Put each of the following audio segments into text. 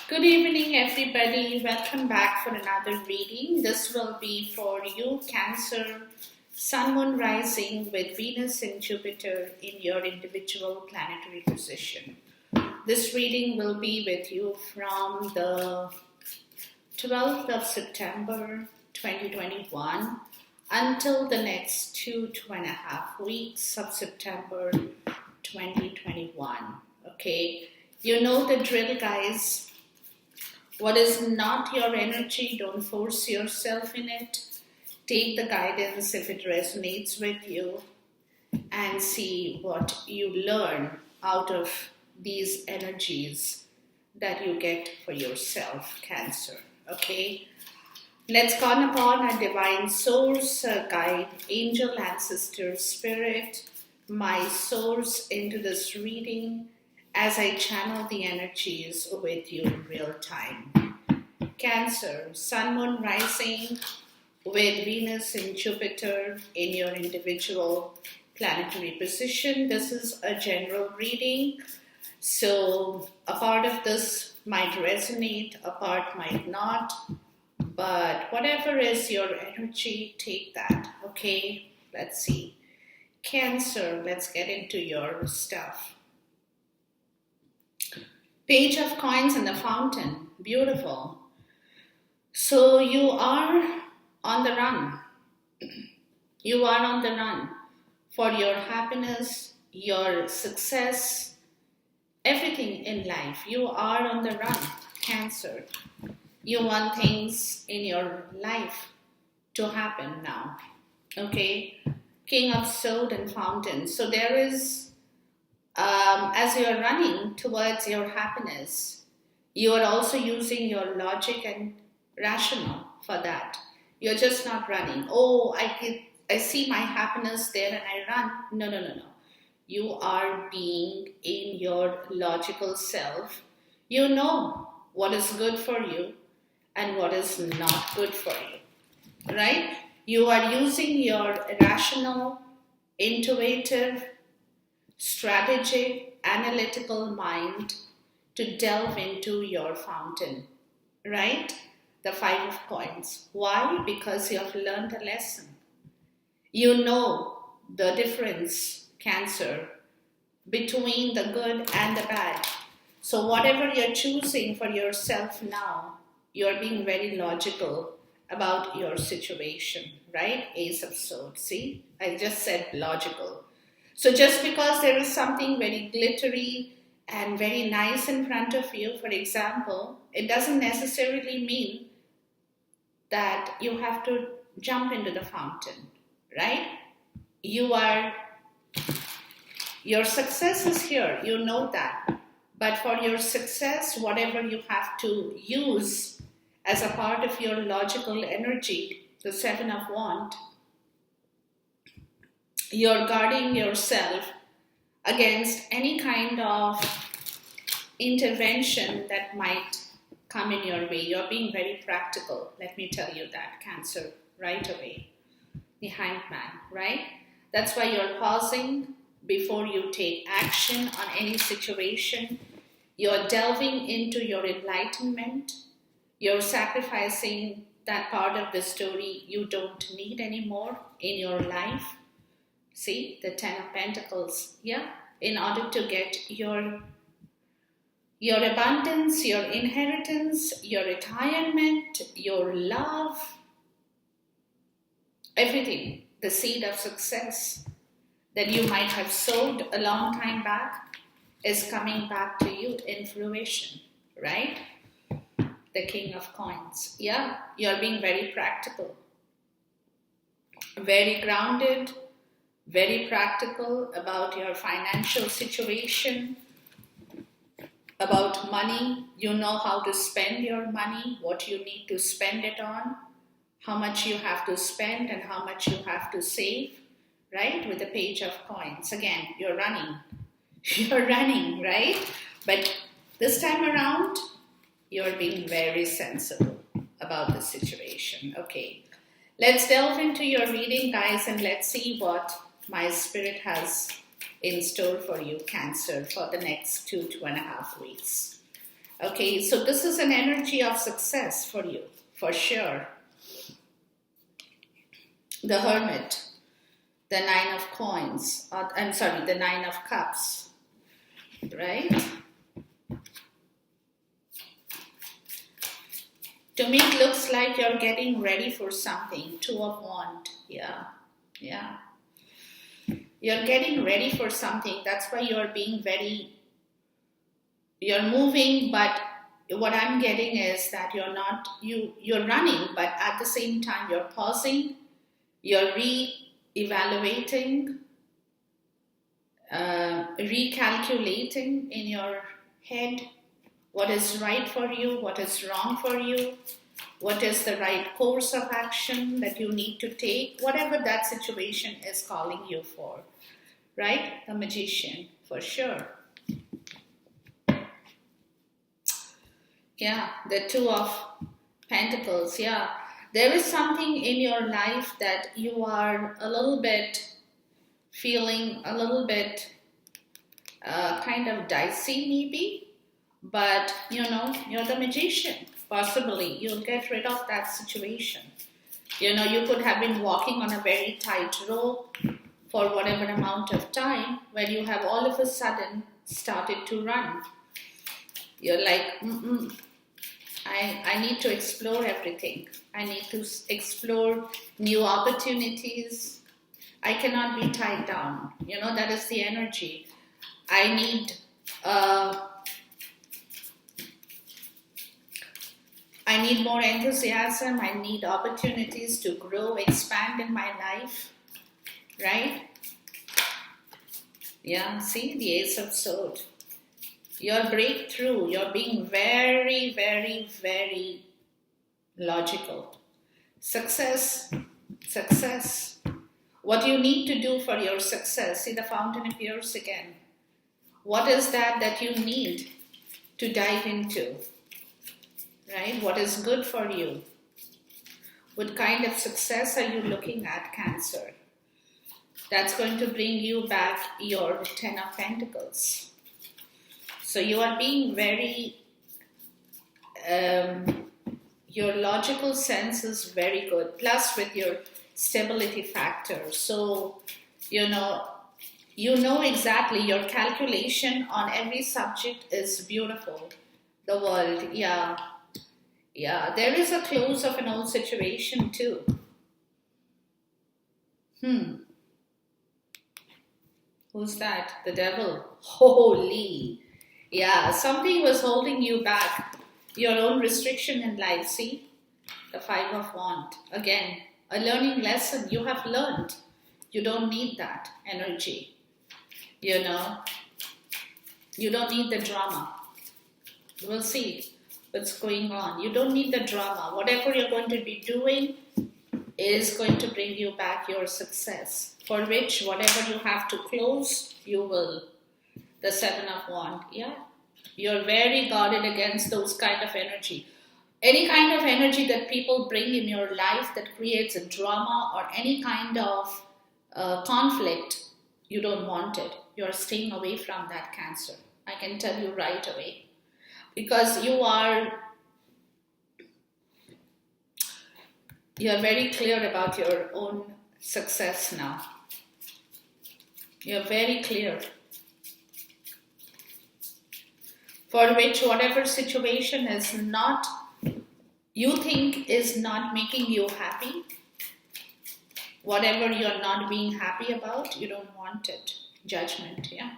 Good evening, everybody. Welcome back for another reading. This will be for you, Cancer, Sun, Moon, Rising with Venus and Jupiter in your individual planetary position. This reading will be with you from the 12th of September 2021 until the next 2.5 weeks of September 2021. Okay, you know the drill, guys. What is not your energy, don't force yourself in it. Take the guidance if it resonates with you and see what you learn out of these energies that you get for yourself, Cancer. Okay? Let's call upon our divine source, guide, angel, ancestor, spirit, my source into this reading as I channel the energies with you in real time. Cancer, Sun, Moon, Rising with Venus and Jupiter in your individual planetary position. This is a general reading, so a part of this might resonate, a part might not, but whatever is your energy, take that, okay? Let's see. Cancer, let's get into your stuff. Page of Coins and the Fountain. Beautiful. So you are on the run. You are on the run for your happiness, your success, everything in life. You are on the run, Cancer. You want things in your life to happen now. Okay? King of Sword and Fountain. So there is as you are running towards your happiness, you are also using your logic and rational for that. You're just not running. Oh, I see my happiness there and I run. No. You are being in your logical self. You know what is good for you and what is not good for you, right? You are using your rational, intuitive, strategic, analytical mind to delve into your fountain, right? The Five of Coins. Why? Because you have learned a lesson. You know the difference, Cancer, between the good and the bad. So whatever you're choosing for yourself now, you're being very logical about your situation, right? Ace of Swords. See, I just said logical. So just because there is something very glittery and very nice in front of you, for example, it doesn't necessarily mean that you have to jump into the fountain, right? Your success is here, you know that. But for your success, whatever you have to use as a part of your logical energy, the Seven of Wands, you're guarding yourself against any kind of intervention that might come in your way. You're being very practical, let me tell you that, Cancer, right away. The Hanged Man, right? That's why you're pausing before you take action on any situation. You're delving into your enlightenment. You're sacrificing that part of the story you don't need anymore in your life. See, the Ten of Pentacles, yeah? In order to get your abundance, your inheritance, your retirement, your love, everything, the seed of success that you might have sowed a long time back is coming back to you in fruition, right? The King of Coins, yeah? You're being very practical, very grounded, very practical about your financial situation, about money. You know how to spend your money, what you need to spend it on, how much you have to spend and how much you have to save, right? With the Page of Coins. Again, you're running. You're running, right? But this time around, you're being very sensible about the situation. Okay, let's delve into your reading, guys, and let's see what my spirit has in store for you, Cancer, for the next 2.5 weeks. Okay, so this is an energy of success for you, for sure. The Hermit, the Nine of Coins, I'm sorry, the Nine of Cups, right? To me, it looks like you're getting ready for something. Two of Wands, yeah, yeah. You're getting ready for something. That's why you're being you're moving, but what I'm getting is that you're running, but at the same time, you're pausing, you're re-evaluating, recalculating in your head what is right for you, what is wrong for you, what is the right course of action that you need to take, whatever that situation is calling you for, right? The Magician, for sure. Yeah, the Two of Pentacles, yeah. There is something in your life that you are a little bit feeling a little bit kind of dicey maybe, but you're the Magician. Possibly you'll get rid of that situation. You could have been walking on a very tight rope for whatever amount of time, where you have all of a sudden started to run. You're like, I need to explore everything. I need to explore new opportunities. I cannot be tied down. That is the energy. I need more enthusiasm. I need opportunities to grow, expand in my life. Right? Yeah, see, the Ace of Swords. Your breakthrough, you're being very, very, very logical. Success. What you need to do for your success. See, the Fountain appears again. What is that you need to dive into? Right? What is good for you? What kind of success are you looking at, Cancer? That's going to bring you back your Ten of Pentacles. So you are being very, your logical sense is very good, plus with your stability factor. So, you know exactly, your calculation on every subject is beautiful. The World, yeah. Yeah, there is a close of an old situation too. Who's that? The Devil. Holy. Yeah, something was holding you back. Your own restriction in life, see? The Five of Wands. Again, a learning lesson. You have learned. You don't need that energy. You don't need the drama. We'll see what's going on. You don't need the drama. Whatever you're going to be doing is going to bring you back your success, for which whatever you have to close, you will. The Seven of Wands, yeah. You're very guarded against those kind of energy. Any kind of energy that people bring in your life that creates a drama or any kind of conflict, you don't want it. You're staying away from that, Cancer. I can tell you right away. Because you're very clear about your own success now. You're very clear. For which whatever situation you think is not making you happy, whatever you're not being happy about, you don't want it. Judgment, yeah.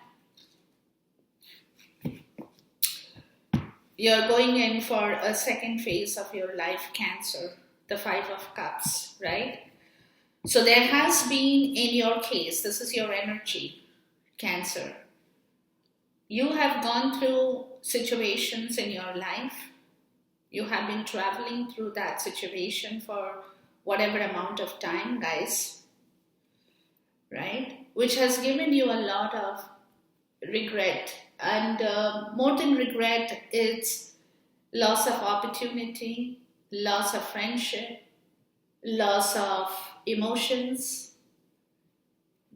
You're going in for a second phase of your life, Cancer, the Five of Cups, right? So there has been, in your case, this is your energy, Cancer. You have gone through situations in your life. You have been traveling through that situation for whatever amount of time, guys, right? Which has given you a lot of regret. And more than regret, it's loss of opportunity, loss of friendship, loss of emotions,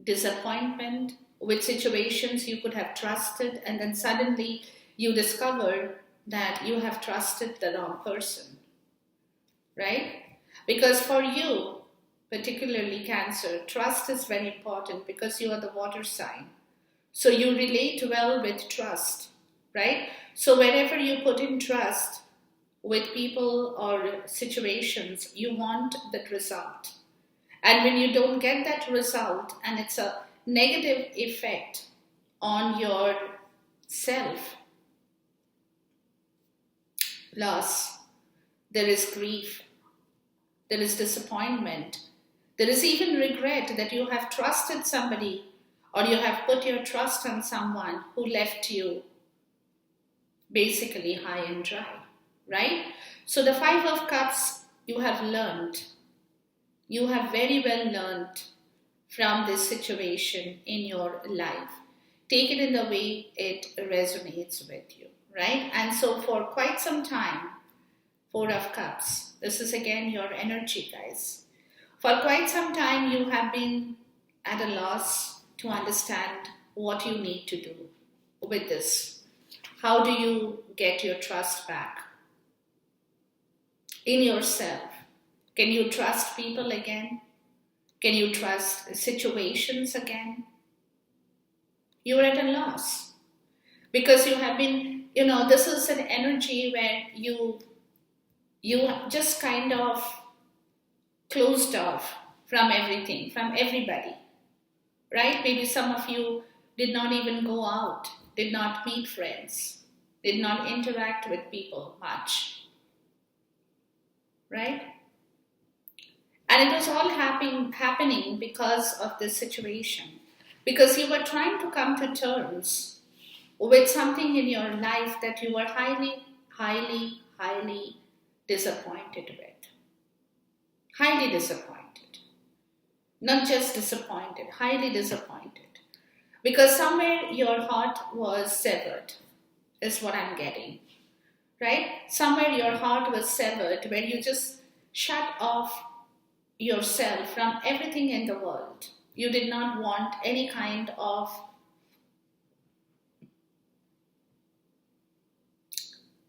disappointment with situations you could have trusted, and then suddenly you discover that you have trusted the wrong person, right? Because for you, particularly Cancer, trust is very important because you are the water sign. So you relate well with trust, right? So wherever you put in trust with people or situations, you want that result. And when you don't get that result and it's a negative effect on your self, loss, there is grief, there is disappointment, there is even regret that you have trusted somebody or you have put your trust on someone who left you basically high and dry, right? So the Five of Cups, you have learned. You have very well learned from this situation in your life. Take it in the way it resonates with you, right? And so for quite some time, Four of Cups, this is again your energy, guys. For quite some time, you have been at a loss to understand what you need to do with this. How do you get your trust back in yourself? Can you trust people again? Can you trust situations again? You are at a loss because you have been, this is an energy where you just kind of closed off from everything, from everybody, right? Maybe some of you did not even go out, did not meet friends, did not interact with people much, right? And it was all happening because of this situation. Because you were trying to come to terms with something in your life that you were highly, highly, highly disappointed with. Highly disappointed. Not just disappointed, highly disappointed. Because somewhere your heart was severed, is what I'm getting. Right? Somewhere your heart was severed where you just shut off yourself from everything in the world. You did not want any kind of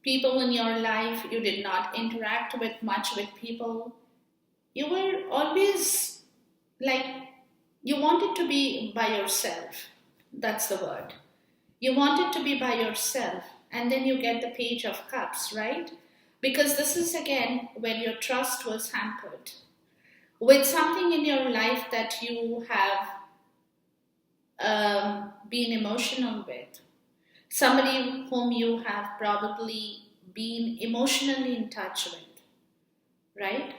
people in your life. You did not interact much with people. You were always like, you wanted to be by yourself. That's the word. You wanted to be by yourself. And then you get the Page of Cups, right? Because this is again where your trust was hampered with something in your life that you have been emotional with. Somebody whom you have probably been emotionally in touch with, right?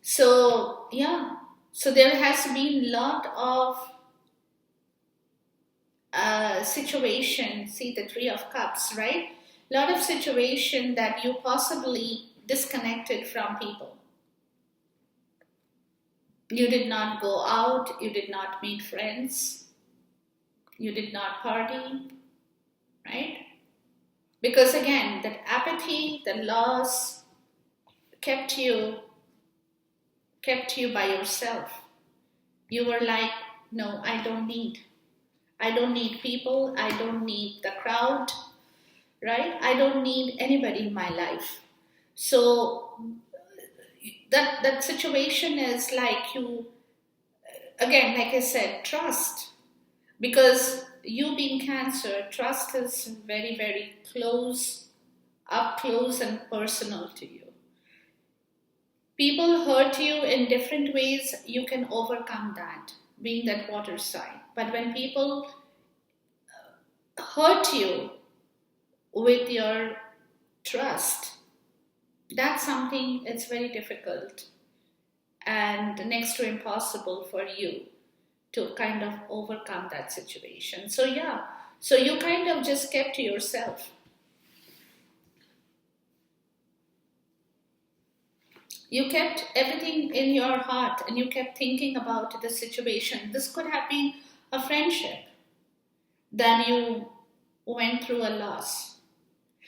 So, yeah. So there has been a lot of situation, see the Three of Cups, right? A lot of situation that you possibly disconnected from people. You did not go out, you did not meet friends, you did not party, right? Because again, that apathy, the loss kept you by yourself. You were like, no, I don't need people, I don't need the crowd, right? I don't need anybody in my life. So that situation is like you, again, like I said, trust. Because you being Cancer, trust is very, very close, up close and personal to you. People hurt you in different ways, you can overcome that, being that water sign. But when people hurt you with your trust, that's something it's very difficult and next to impossible for you to kind of overcome that situation. So yeah, so you kind of just kept to yourself. You kept everything in your heart and you kept thinking about the situation. This could have been a friendship that you went through a loss.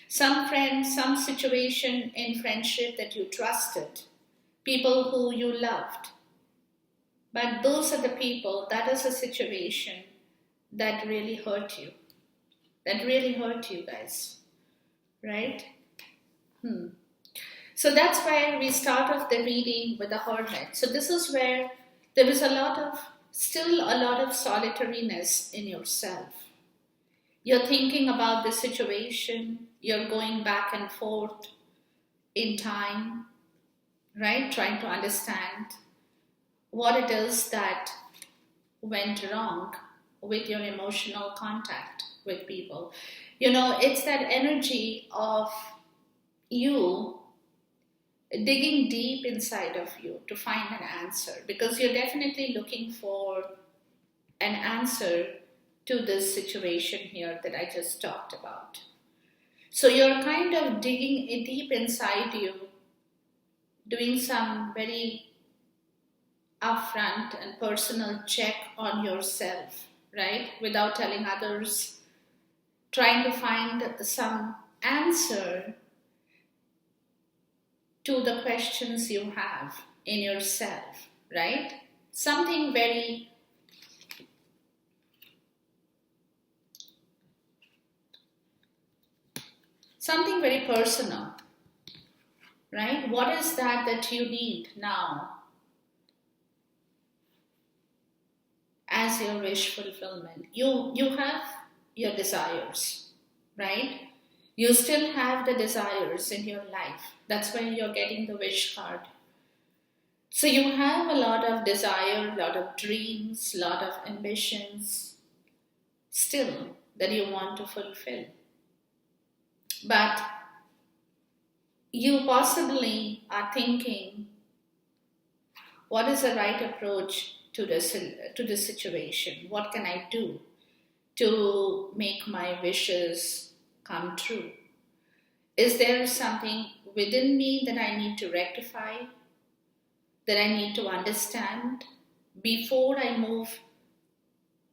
Some friend, some situation in friendship that you trusted, people who you loved. But those are the people, that is a situation that really hurt you. that really hurt you guys, right? So that's where we start off the reading with the hermit. So this is where there is still a lot of solitariness in yourself. You're thinking about the situation, you're going back and forth in time, right? Trying to understand what it is that went wrong with your emotional contact with people. It's that energy of you digging deep inside of you to find an answer, because you're definitely looking for an answer to this situation here that I just talked about. So you're kind of digging deep inside you, doing some very upfront and personal check on yourself, right? Without telling others, trying to find some answer to the questions you have in yourself, right? Something very personal, right? What is that you need now as your wish fulfillment? You have your desires, right? You still have the desires in your life. That's why you're getting the wish card. So you have a lot of desire, a lot of dreams, a lot of ambitions still that you want to fulfill. But you possibly are thinking, what is the right approach to this situation? What can I do to make my wishes come true? Is there something within me that I need to rectify, that I need to understand before I move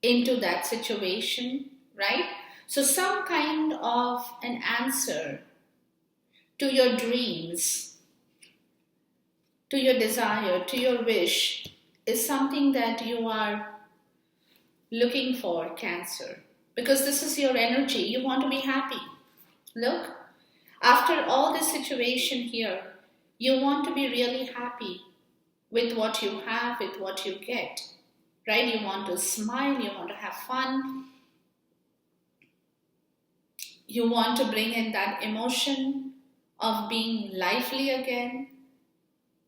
into that situation, right? So some kind of an answer to your dreams, to your desire, to your wish is something that you are looking for, Cancer. Because this is your energy. You want to be happy. Look, after all this situation here, you want to be really happy with what you have, with what you get, right? You want to smile, you want to have fun. You want to bring in that emotion of being lively again,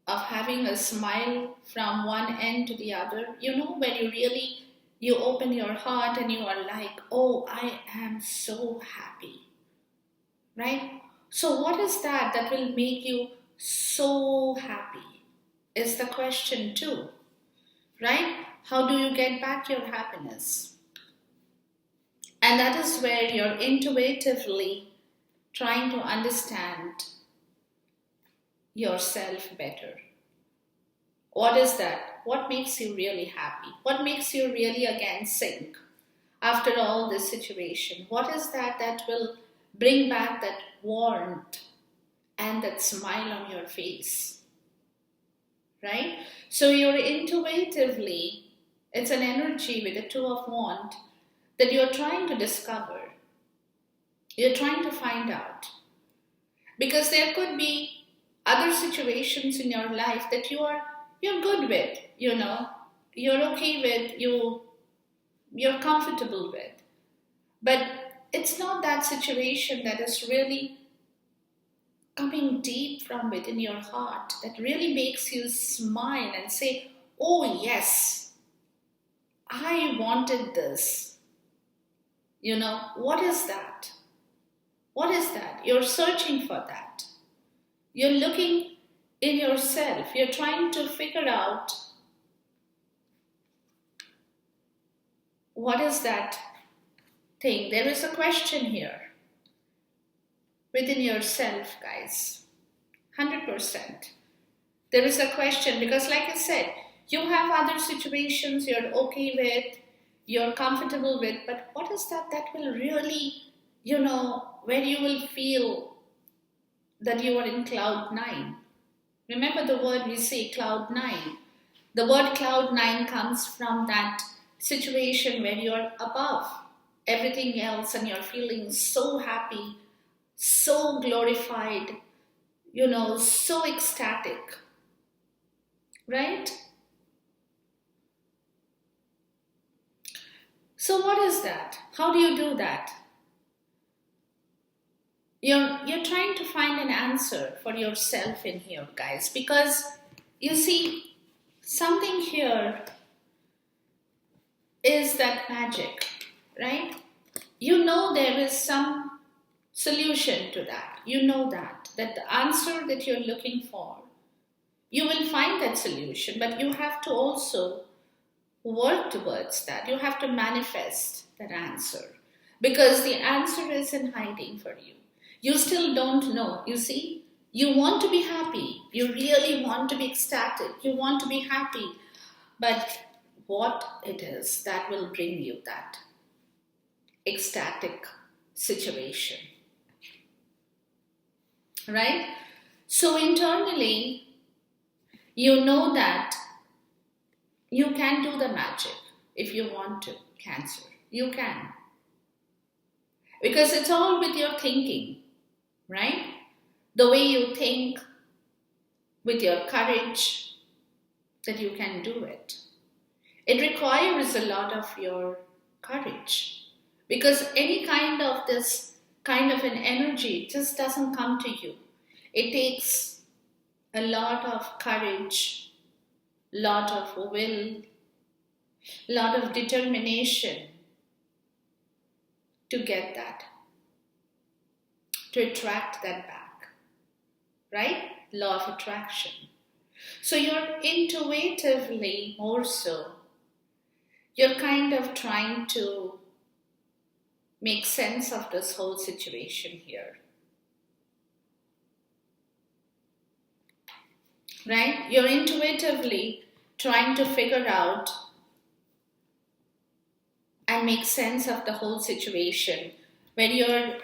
of having a smile from one end to the other. When you open your heart and you are like, oh, I am so happy, right? So what is that will make you so happy is the question too, right? How do you get back your happiness? And that is where you're intuitively trying to understand yourself better. What is that? What makes you really happy? What makes you really again sing after all this situation? What is that will bring back that warmth and that smile on your face? Right? So you're intuitively, it's an energy with the Two of Wands that you're trying to discover. You're trying to find out. Because there could be other situations in your life that you're good with, you're okay with, you're comfortable with. But it's not that situation that is really coming deep from within your heart that really makes you smile and say, oh yes, I wanted this. What is that? What is that? You're searching for that. You're looking in yourself. You're trying to figure out what is that thing. There is a question here within yourself, guys. 100%. There is a question because, like I said, you have other situations you're okay with, you're comfortable with, but what is that will really, where you will feel that you are in cloud 9. Remember the word we say, cloud 9. The word cloud 9 comes from that situation where you're above, everything else, and you're feeling so happy, so glorified, so ecstatic, right? So what is that? How do you do that? You're trying to find an answer for yourself in here, guys, because you see, something here is that magic, right? There is some solution to that. That the answer that you're looking for, you will find that solution, but you have to also work towards that. You have to manifest that answer, because the answer is in hiding for you. You still don't know. You see, you want to be happy. You really want to be ecstatic. You want to be happy. But what it is that will bring you that ecstatic situation, right? So internally, you know that you can do the magic if you want to, Cancer. You can. Because it's all with your thinking, right? The way you think, with your courage, that you can do it. It requires a lot of your courage, because any kind of an energy just doesn't come to you. It takes a lot of courage, lot of will, lot of determination to get that, to attract that back, right? Law of attraction. So you're intuitively more so, you're kind of trying to make sense of this whole situation here, right? You're intuitively trying to figure out and make sense of the whole situation, where you're,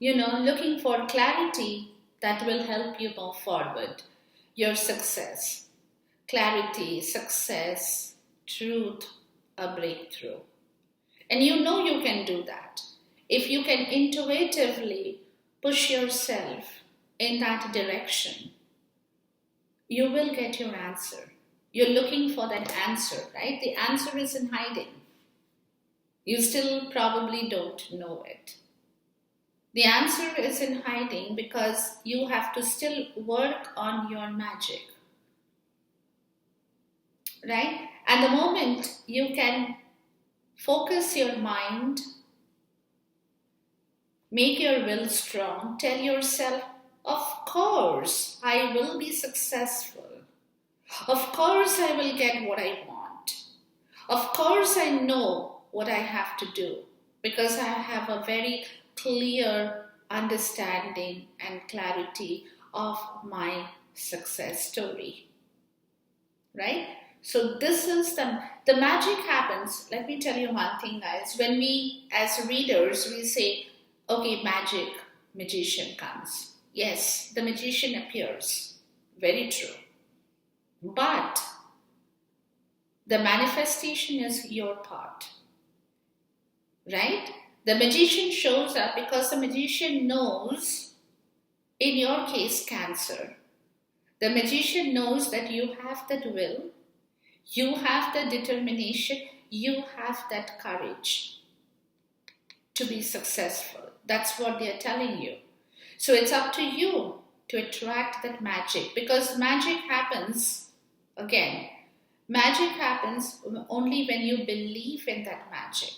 looking for clarity that will help you move forward. Your success, clarity, success, truth, a breakthrough. And you can do that. If you can intuitively push yourself in that direction, you will get your answer. You're looking for that answer, right? The answer is in hiding. You still probably don't know it. The answer is in hiding because you have to still work on your magic, right? And the moment you can focus your mind, make your will strong, tell yourself, of course, I will be successful. Of course, I will get what I want. Of course, I know what I have to do, because I have a very clear understanding and clarity of my success story, right? So this is the magic happens. Let me tell you one thing, guys. When we, as readers, we say, okay, magician comes. Yes, the magician appears. Very true. But the manifestation is your part, right? The magician shows up because the magician knows, in your case, Cancer, the magician knows that you have that will, you have the determination, you have that courage to be successful. That's what they're telling you. So it's up to you to attract that magic, because magic happens, again, magic happens only when you believe in that magic.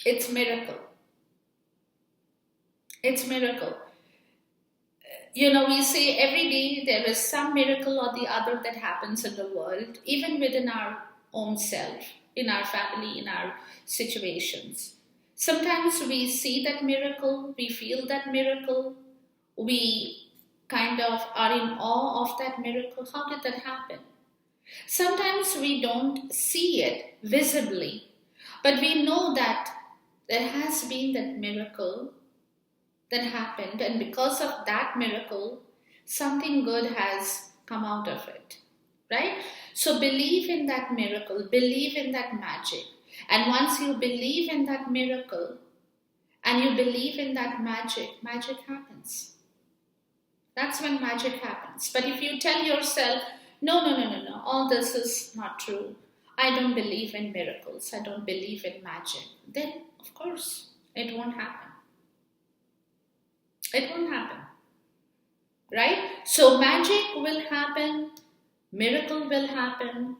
It's miracle. It's miracle. We say every day there is some miracle or the other that happens in the world, even within our own self, in our family, in our situations. Sometimes we see that miracle, we feel that miracle, we kind of are in awe of that miracle. How did that happen? Sometimes we don't see it visibly, but we know that there has been that miracle that happened, and because of that miracle, something good has come out of it, right? So believe in that miracle, believe in that magic. And once you believe in that miracle and you believe in that magic, magic happens. That's when magic happens. But if you tell yourself, no, no, no, no, no, all this is not true, I don't believe in miracles, I don't believe in magic, then of course it won't happen. It won't happen. Right? So magic will happen, miracle will happen,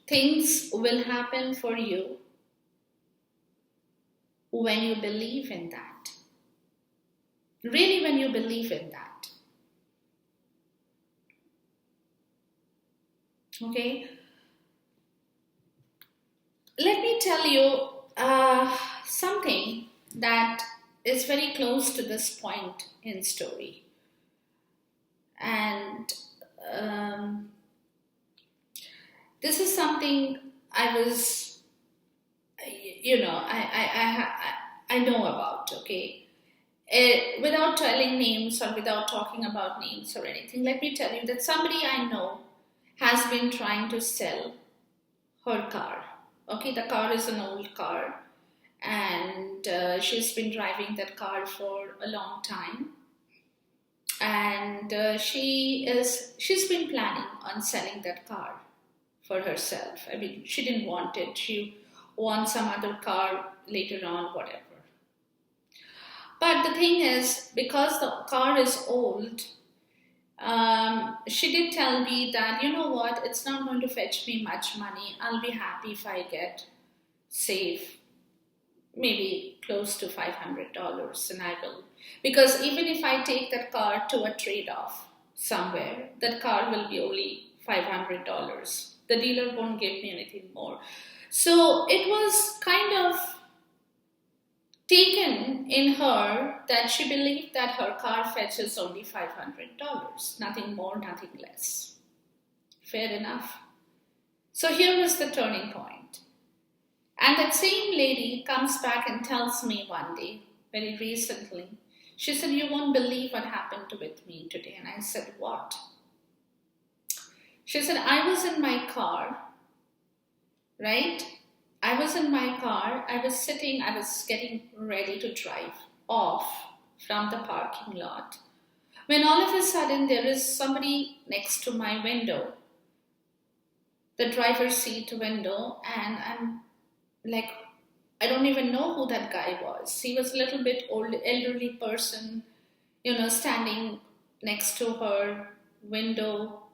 things will happen for you when you believe in that. Really, when you believe in that. Okay? Let me tell you something that is very close to this point in story. And this is something I was, I know about, okay? Without telling names or without talking about names or anything, let me tell you that somebody I know has been trying to sell her car. Okay, the car is an old car, and she's been driving that car for a long time. And she's been planning on selling that car for herself. I mean, she didn't want it. She wants some other car later on, whatever. But the thing is, because the car is old, she did tell me that, you know what, it's not going to fetch me much money. I'll be happy if I get, save, maybe close to $500, and I will. Because even if I take that car to a trade-off somewhere, that car will be only $500. The dealer won't give me anything more. So it was kind of taken in her that she believed that her car fetches only $500. Nothing more, nothing less. Fair enough. So here was the turning point. And that same lady comes back and tells me one day, very recently, she said, you won't believe what happened with me today. And I said, what? She said, I was in my car, right? I was in my car, I was sitting, I was getting ready to drive off from the parking lot, when all of a sudden there is somebody next to my window, the driver's seat window, and I'm like, I don't even know who that guy was. He was a little bit old, elderly person, standing next to her window.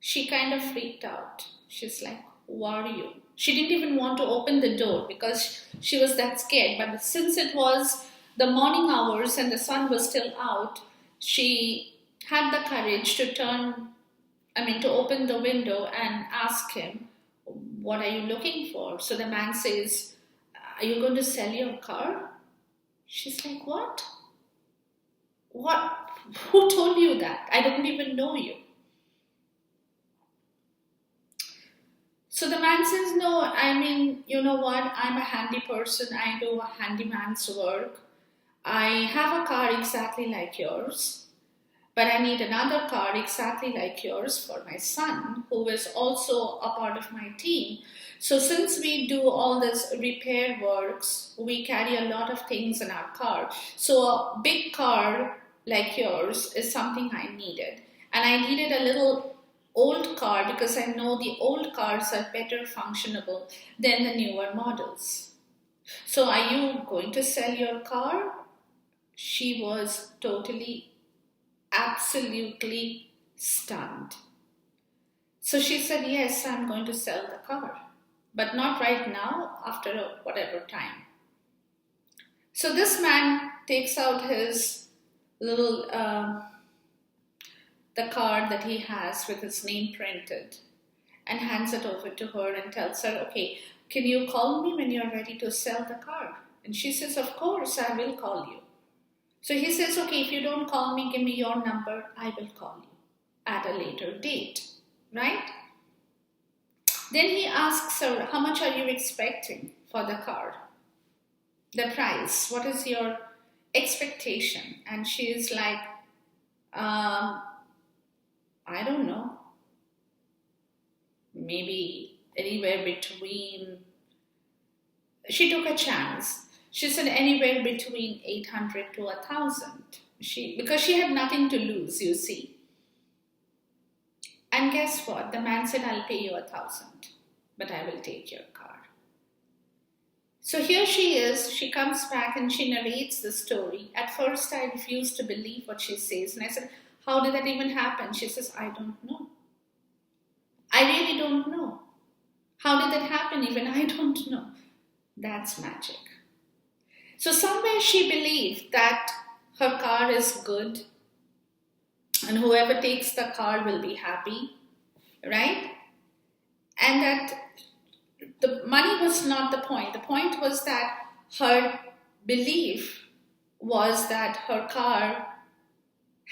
She kind of freaked out. She's like, who are you? She didn't even want to open the door because she was that scared. But since it was the morning hours and the sun was still out, she had the courage to open the window and ask him, what are you looking for? So the man says, are you going to sell your car? She's like, what? What? Who told you that? I don't even know you. So the man says, no, you know what? I'm a handy person. I do a handyman's work. I have a car exactly like yours, but I need another car exactly like yours for my son, who is also a part of my team. So since we do all this repair works, we carry a lot of things in our car. So a big car like yours is something I needed. And I needed a little old car because I know the old cars are better functionable than the newer models. So are you going to sell your car? She was totally, absolutely stunned. So she said, yes, I'm going to sell the car, but not right now, after whatever time. So this man takes out his little the card that he has with his name printed and hands it over to her and tells her, okay, can you call me when you're ready to sell the car? And she says, of course, I will call you. So he says, okay, if you don't call me, give me your number, I will call you at a later date, right? Then he asks her, how much are you expecting for the car? The price, what is your expectation? And she is like, I don't know, maybe anywhere between She took a chance. She said anywhere between 800 to 1,000. Because she had nothing to lose, you see. And guess what? The man said, I'll pay you 1,000, but I will take your car. So here she is. She comes back and she narrates the story. At first, I refused to believe what she says. And I said, how did that even happen? She says, I don't know. I really don't know. How did that happen? Even I don't know. That's magic. So somewhere she believed that her car is good and whoever takes the car will be happy, right? And that the money was not the point. The point was that her belief was that her car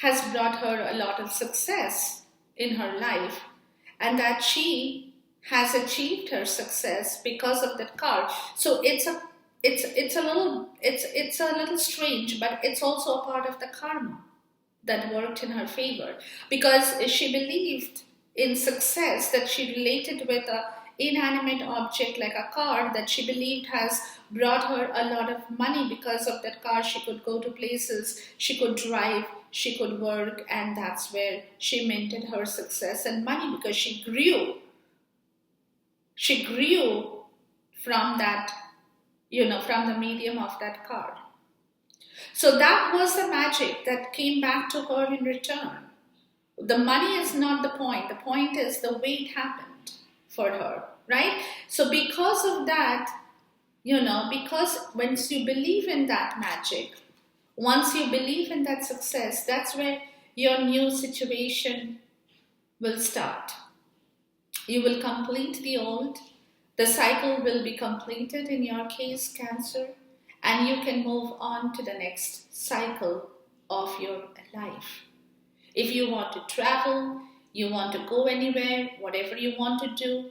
has brought her a lot of success in her life and that she has achieved her success because of that car. So it's a little strange, but it's also a part of the karma that worked in her favor, because she believed in success that she related with a inanimate object like a car that she believed has brought her a lot of money. Because of that car she could go to places, she could drive, she could work, and that's where she minted her success and money, because she grew from that, from the medium of that car. So that was the magic that came back to her in return. The money is not the point. The point is the way it happened for her, right? So because of that, because once you believe in that magic, once you believe in that success, that's where your new situation will start. You will complete the old. The cycle will be completed in your case, Cancer, and you can move on to the next cycle of your life. If you want to travel, you want to go anywhere, whatever you want to do,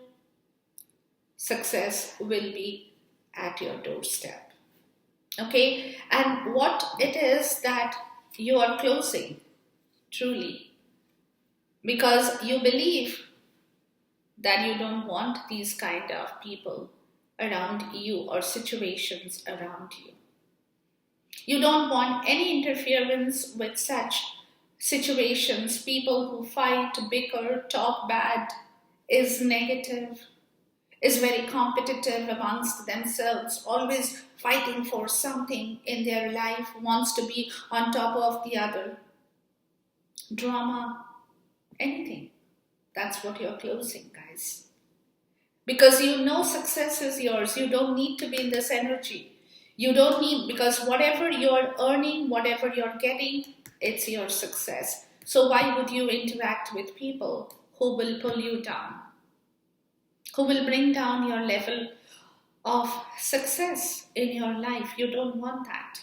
success will be at your doorstep. Okay? And what it is that you are closing, truly, because you believe that you don't want these kind of people around you or situations around you. You don't want any interference with such situations, people who fight, bicker, talk bad, is negative, is very competitive amongst themselves, always fighting for something in their life, wants to be on top of the other. Drama, anything. That's what you're closing, guys. Because success is yours. You don't need to be in this energy. You don't need, because whatever you're earning, whatever you're getting, it's your success. So why would you interact with people who will pull you down? Who will bring down your level of success in your life? You don't want that,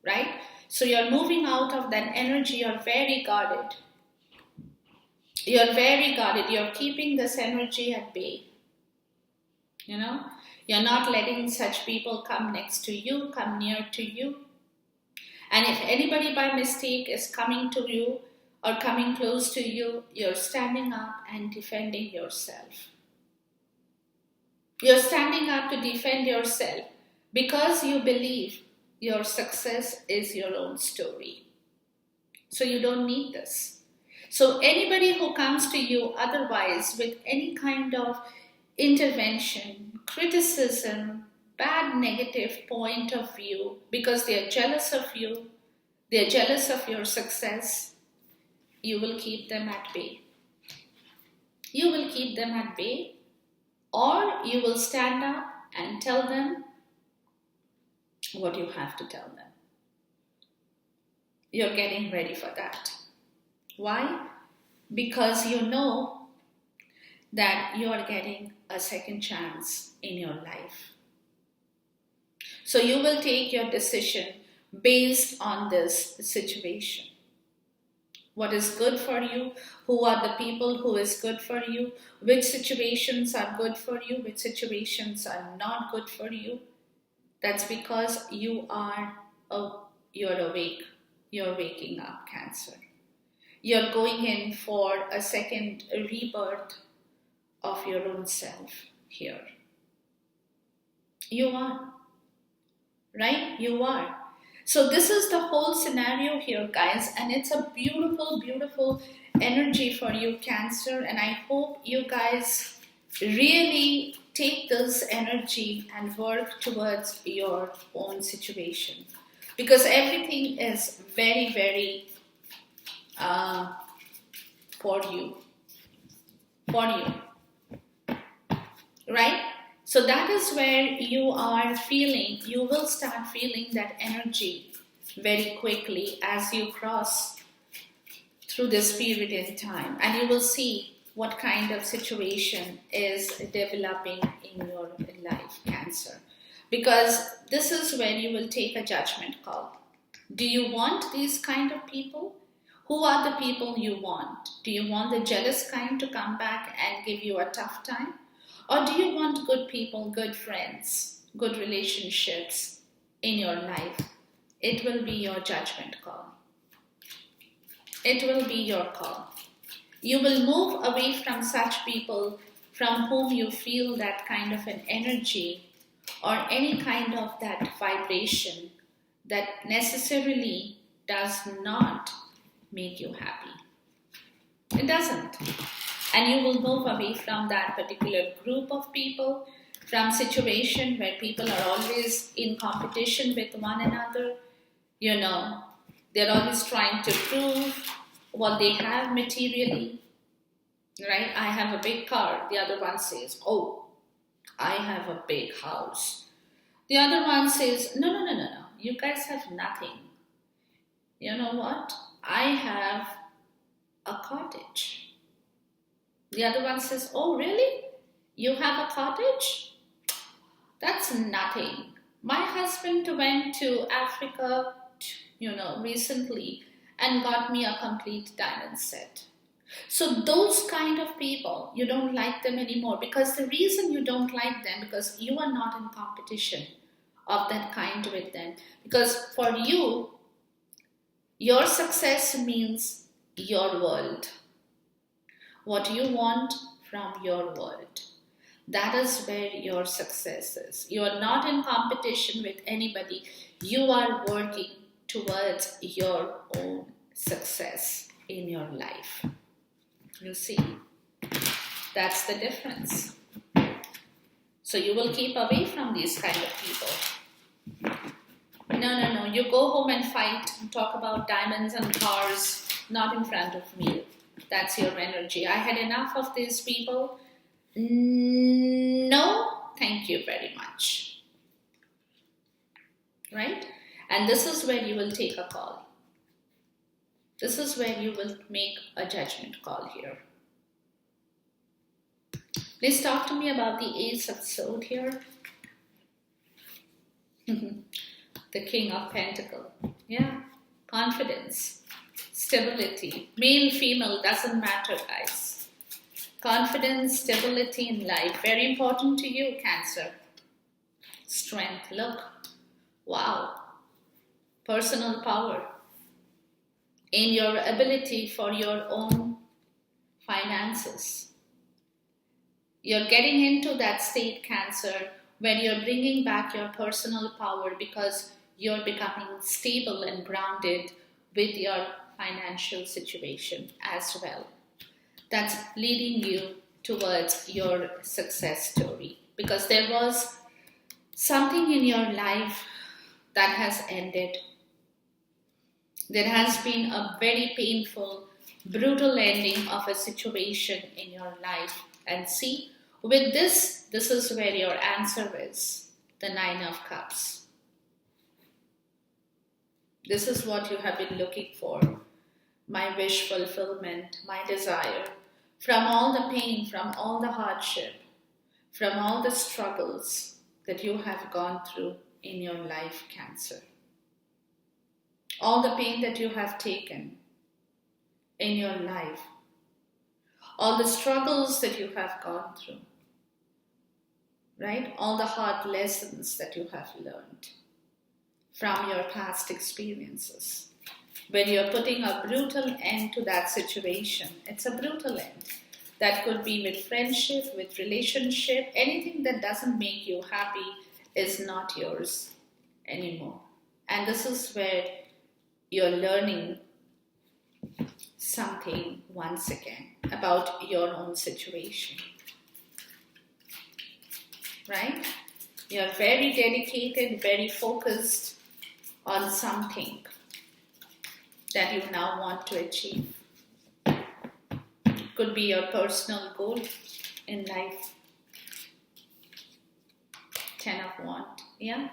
right? So you're moving out of that energy. You're very guarded. You're very guarded. You're keeping this energy at bay. You're not letting such people come next to you, come near to you. And if anybody by mistake is coming to you or coming close to you, you're standing up and defending yourself. You're standing up to defend yourself because you believe your success is your own story. So you don't need this. So anybody who comes to you otherwise with any kind of intervention, criticism, bad negative point of view, because they are jealous of you, they are jealous of your success, you will keep them at bay. You will keep them at bay, or you will stand up and tell them what you have to tell them. You're getting ready for that. Why? Because you know that you are getting a second chance in your life. So you will take your decision based on this situation. What is good for you? Who are the people who is good for you? Which situations are good for you? Which situations are not good for you? That's because you're awake. You're waking up, Cancer. You're going in for a second rebirth of your own self here. You are. right? You are. So this is the whole scenario here, guys, and it's a beautiful, beautiful energy for you, Cancer, and I hope you guys really take this energy and work towards your own situation, because everything is very, very uh, for you, for you. Right? So that is where you are feeling, you will start feeling that energy very quickly as you cross through this period in time. And you will see what kind of situation is developing in your life, Cancer. Because this is where you will take a judgment call. Do you want these kind of people? Who are the people you want? Do you want the jealous kind to come back and give you a tough time? Or do you want good people, good friends, good relationships in your life? It will be your judgment call. It will be your call. You will move away from such people from whom you feel that kind of an energy or any kind of that vibration that necessarily does not make you happy. It doesn't. And you will move away from that particular group of people, from situation where people are always in competition with one another. You know, they're always trying to prove what they have materially, right? I have a big car. The other one says, oh, I have a big house. The other one says, no. You guys have nothing. You know what? I have a cottage. The other one says, oh, really? You have a cottage? That's nothing. My husband went to Africa, recently and got me a complete diamond set. So those kind of people, you don't like them anymore, because the reason you don't like them, because you are not in competition of that kind with them. Because for you, your success means your world. What you want from your world. That is where your success is. You are not in competition with anybody. You are working towards your own success in your life. You see, that's the difference. So you will keep away from these kind of people. No. You go home and fight and talk about diamonds and cars, not in front of me. That's your energy. I had enough of these people. No, thank you very much. Right? And this is where you will take a call. This is where you will make a judgment call here. Please talk to me about the Ace of Swords here. The King of Pentacles. Yeah, confidence, stability. Male, female, doesn't matter, guys. Confidence, stability in life. Very important to you, Cancer. Strength. Look. Wow. Personal power. In your ability for your own finances. You're getting into that state, Cancer, when you're bringing back your personal power because you're becoming stable and grounded with your financial situation as well. That's leading you towards your success story, because there was something in your life that has ended. There has been a very painful, brutal ending of a situation in your life. And see, with this is where your answer is, the Nine of Cups. This is what you have been looking for. My wish fulfillment, my desire. From all the pain, from all the hardship, from all the struggles that you have gone through in your life, Cancer. All the pain that you have taken in your life. All the struggles that you have gone through. Right? All the hard lessons that you have learned from your past experiences. When you're putting a brutal end to that situation, it's a brutal end. That could be with friendship, with relationship. Anything that doesn't make you happy is not yours. anymore. And this is where you're learning something once again about your own situation, right? You're very dedicated, very focused on something that you now want to achieve. Could be your personal goal in life. 10 of Wands, yeah?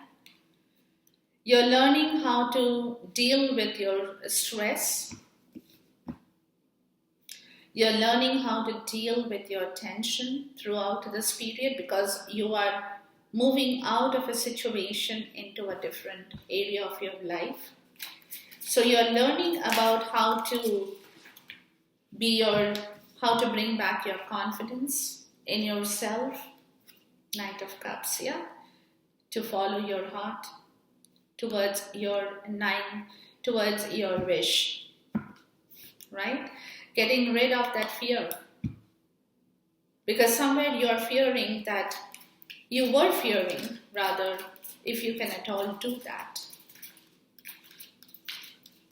You're learning how to deal with your stress. You're learning how to deal with your tension throughout this period, because you are moving out of a situation into a different area of your life. So you're learning about how to bring back your confidence in yourself. Knight of Cups, yeah? To follow your heart towards your wish, right? Getting rid of that fear. Because somewhere you are fearing that, you were fearing rather, if you can at all do that.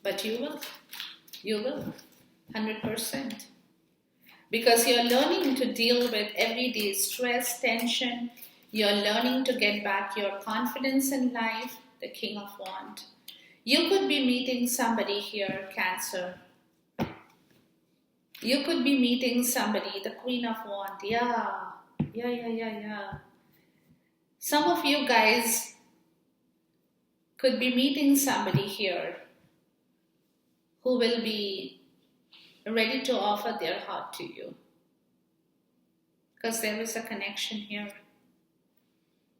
But you will, 100%. Because you're learning to deal with everyday stress, tension. You're learning to get back your confidence in life, the King of Wands. You could be meeting somebody here, Cancer. You could be meeting somebody, the Queen of Wands. Yeah. Some of you guys could be meeting somebody here who will be ready to offer their heart to you. Because there is a connection here.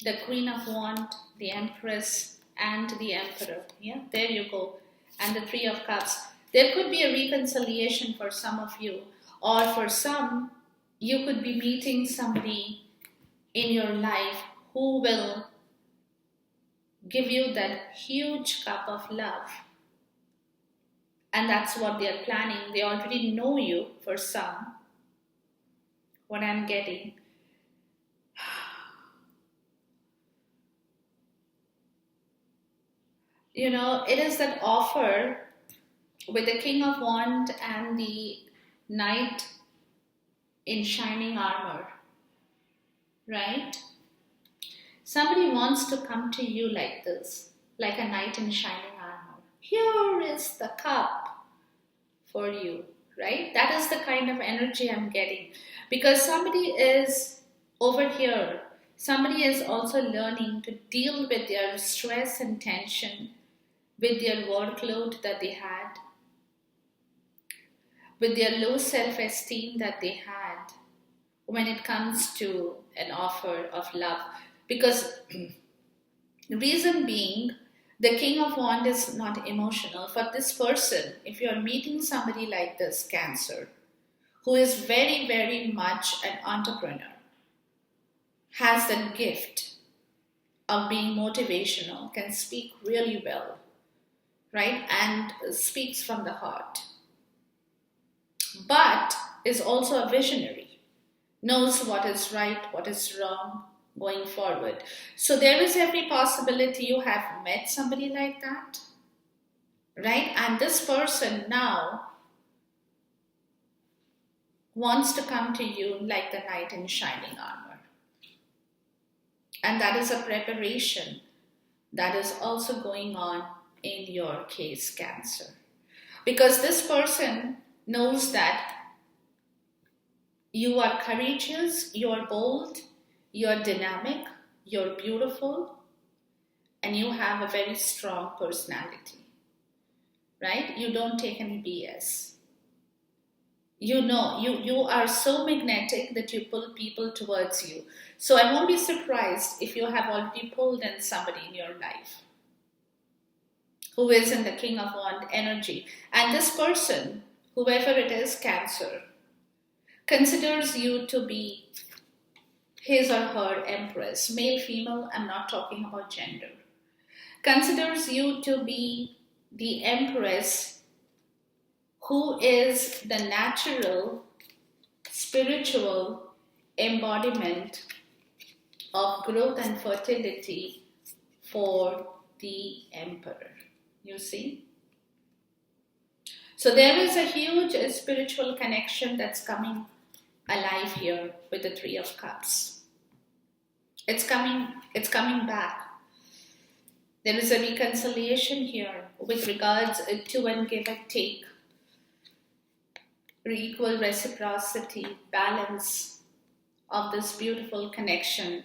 The Queen of Wands, the Empress, and the Emperor. Yeah, there you go. And the Three of Cups. There could be a reconciliation for some of you. Or for some, you could be meeting somebody in your life who will give you that huge cup of love. And that's what they're planning. They already know you for some. What I'm getting. You know, it is that offer with the King of Wands and the Knight in shining armor, right? Somebody wants to come to you like this, like a knight in shining armor. Here is the cup for you, right? That is the kind of energy I'm getting. Because somebody is over here, somebody is also learning to deal with their stress and tension, with their workload that they had, with their low self-esteem that they had when it comes to an offer of love. Because the reason being, the King of Wands is not emotional. For this person, if you're meeting somebody like this, Cancer, who is very, very much an entrepreneur, has the gift of being motivational, can speak really well, right? And speaks from the heart. But is also a visionary, knows what is right, what is wrong going forward. So there is every possibility you have met somebody like that, right? And this person now wants to come to you like the knight in shining armor. And that is a preparation that is also going on in your case, Cancer. Because this person knows that you are courageous, you are bold, you are dynamic, you're beautiful, and you have a very strong personality, right? You don't take any BS. You know, you are so magnetic that you pull people towards you. So I won't be surprised if you have already pulled in somebody in your life who is in the King of Wands energy. And this person, whoever it is, Cancer, considers you to be his or her empress. Male, female, I'm not talking about gender. Considers you to be the empress who is the natural, spiritual embodiment of growth and fertility for the Emperor. You see? So there is a huge spiritual connection that's coming alive here with the Three of Cups. It's coming back. There is a reconciliation here with regards to and give and take, equal reciprocity, balance of this beautiful connection,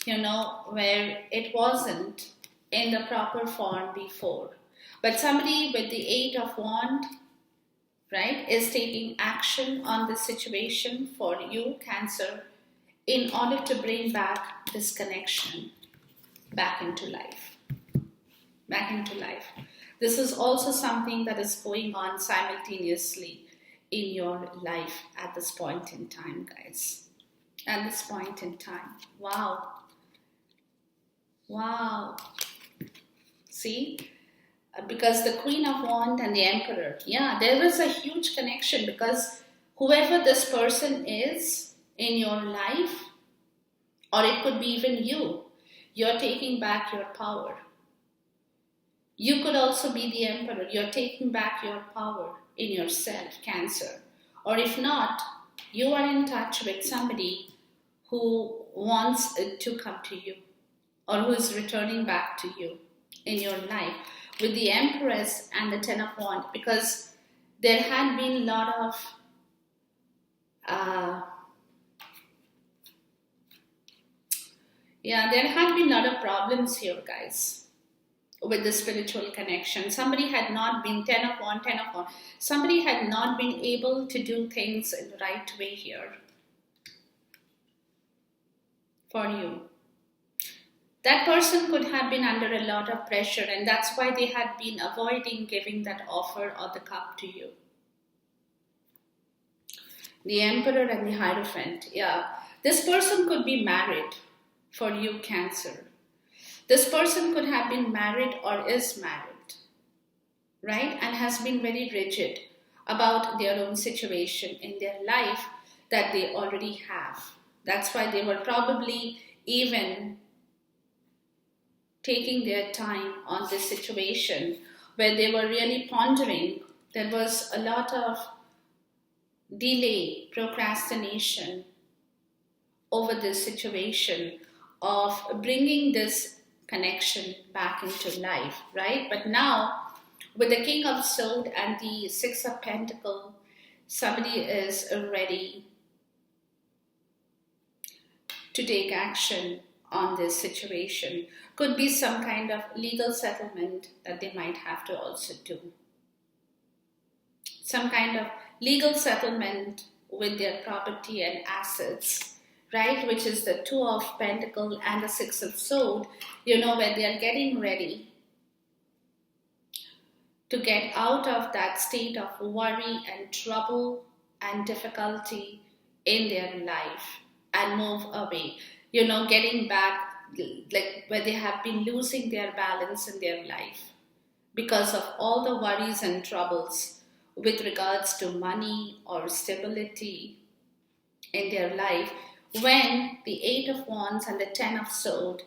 where it wasn't in the proper form before. But somebody with the Eight of Wands, right, is taking action on this situation for you, Cancer, in order to bring back this connection back into life. Back into life. This is also something that is going on simultaneously in your life at this point in time, guys. At this point in time. Wow. Wow. See? Because the Queen of Wands and the Emperor, there is a huge connection, because whoever this person is in your life, or it could be even you're taking back your power. You could also be the Emperor. You're taking back your power in yourself, Cancer. Or if not, you are in touch with somebody who wants to come to you, or who is returning back to you in your life. With the Empress and the Ten of Wands, because there had been a lot of there had been a lot of problems here, guys, with the spiritual connection. Somebody had not been Ten of Wands. Somebody had not been able to do things in the right way here for you. That person could have been under a lot of pressure, and that's why they had been avoiding giving that offer or the cup to you. The Emperor and the Hierophant. This person could be married for you, Cancer. This person could have been married or is married, right? And has been very rigid about their own situation in their life that they already have. That's why they were probably even taking their time on this situation, where they were really pondering. There was a lot of delay, procrastination over this situation of bringing this connection back into life, right? But now, with the King of Swords and the Six of Pentacles, somebody is ready to take action on this situation. Could be some kind of legal settlement that they might have to also do. Some kind of legal settlement with their property and assets, right? Which is the Two of Pentacles and the Six of Swords, where they are getting ready to get out of that state of worry and trouble and difficulty in their life and move away. Getting back, like where they have been losing their balance in their life because of all the worries and troubles with regards to money or stability in their life, when the Eight of Wands and the Ten of Swords,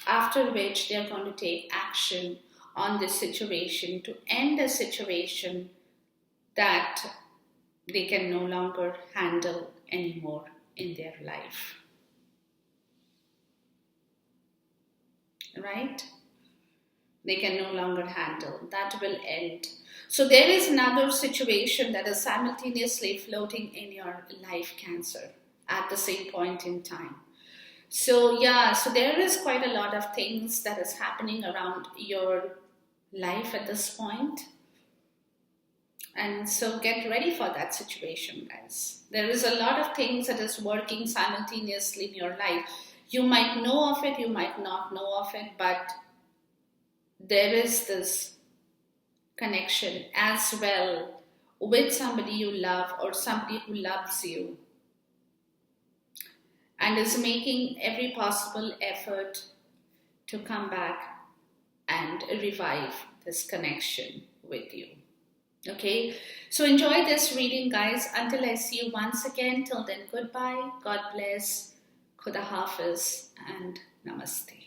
after which they are going to take action on this situation to end a situation that they can no longer handle anymore in their life. Right? They can no longer handle. That will end. So there is another situation that is simultaneously floating in your life, Cancer, at the same point in time. So so there is quite a lot of things that is happening around your life at this point. And so get ready for that situation, guys. There is a lot of things that is working simultaneously in your life. You might know of it, you might not know of it, but there is this connection as well with somebody you love or somebody who loves you and is making every possible effort to come back and revive this connection with you. Okay, so enjoy this reading, guys. Until I see you once again, till then, goodbye, God bless, Khuda Hafiz, and Namaste.